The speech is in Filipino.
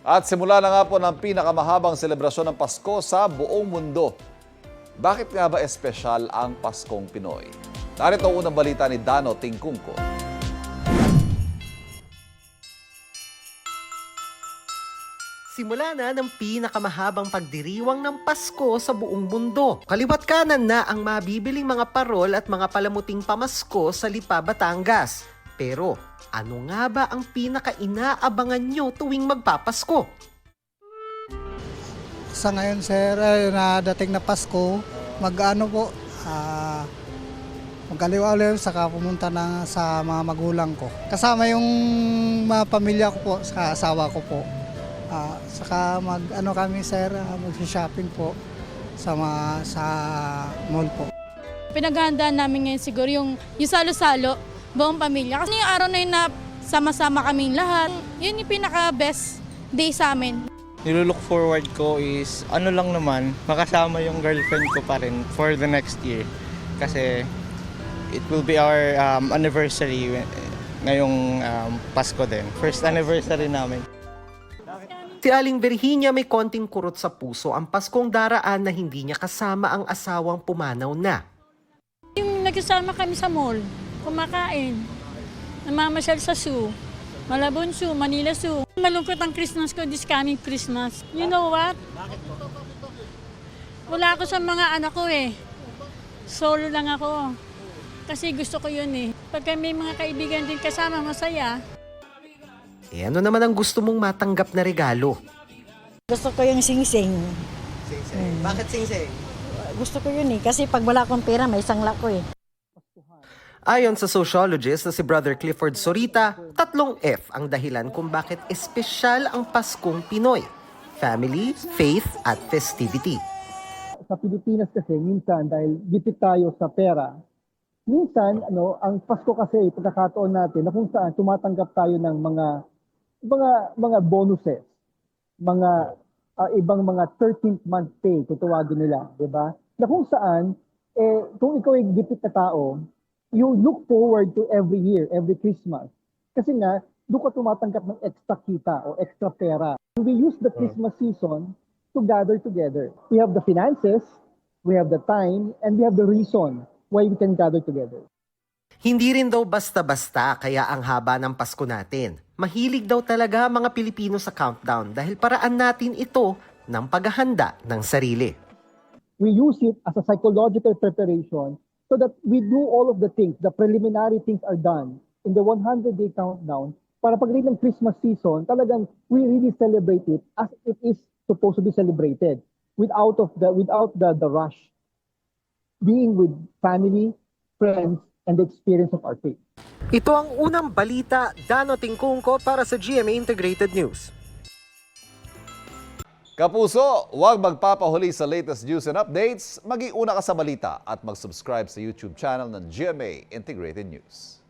At simula na nga po ng pinakamahabang selebrasyon ng Pasko sa buong mundo. Bakit nga ba espesyal ang Paskong Pinoy? Narito ang unang balita ni Dano Tingkungko. Simula na ng pinakamahabang pagdiriwang ng Pasko sa buong mundo. Kaliwat kanan na ang mabibiling mga parol at mga palamuting pamasko sa Lipa, Batangas. Pero ano nga ba ang pinaka-inaabangan nyo tuwing magpapasko? Sa ngayon sir, na dating na Pasko, mag-aliw-aliw saka pumunta na sa mga magulang ko. Kasama yung mga pamilya ko po, sa asawa ko po. Saka kami sir, mag-shopping po sa mall po. Pinaghahandaan namin ngayon siguro yung salo-salo, buong pamilya. Kasi yung araw na yun na sama-sama kaming lahat, yun yung pinaka-best day sa amin. Nilulook forward ko is lang naman, makasama yung girlfriend ko pa rin for the next year. Kasi it will be our anniversary ngayong Pasko din. First anniversary namin. Si Aling Virginia may konting kurot sa puso ang Paskong daraan na hindi niya kasama ang asawang pumanaw na. Yung nagkasama kami sa mall, kumakain, namamasyal sa zoo, Malabon Zoo, Manila Zoo. Malungkot ang Christmas ko this coming Christmas. You know what? Wala ako sa mga anak ko eh. Solo lang ako. Kasi gusto ko yun eh. Pagka may mga kaibigan din kasama, masaya. Ano naman ang gusto mong matanggap na regalo? Gusto ko yung sing-sing. Sing-sing. Bakit sing-sing? Gusto ko yun eh. Kasi pag wala akong pera, may sangla ko eh. Ayon sa sociologist na si Brother Clifford Sorita, 3 F ang dahilan kung bakit espesyal ang Paskong Pinoy. Family, faith, at festivity. Sa Pilipinas kasi, minsan dahil gipit tayo sa pera, minsan ang Pasko kasi pagkakataon natin na kung saan tumatanggap tayo ng mga bonuses, mga ibang mga 13th month pay kung tawagin nila, 'di ba? Na kung saan kung ikaw ay gipit na tao, you look forward to every year, every Christmas. Kasi nga, doon ka tumatanggap ng extra kita o extra pera. We use the Christmas season to gather together. We have the finances, we have the time, and we have the reason why we can gather together. Hindi rin daw basta-basta kaya ang haba ng Pasko natin. Mahilig daw talaga mga Pilipino sa countdown dahil paraan natin ito ng paghahanda ng sarili. We use it as a psychological preparation so that we do all of the things, the preliminary things are done in the 100-day countdown para pagdating ng Christmas season, talagang we really celebrate it as it is supposed to be celebrated without the rush. Being with family, friends, and the experience of our faith. Ito ang unang balita, Dano Tingkungko para sa GMA Integrated News. Kapuso, huwag magpapahuli sa latest news and updates. Mag-iuna ka sa balita at mag-subscribe sa YouTube channel ng GMA Integrated News.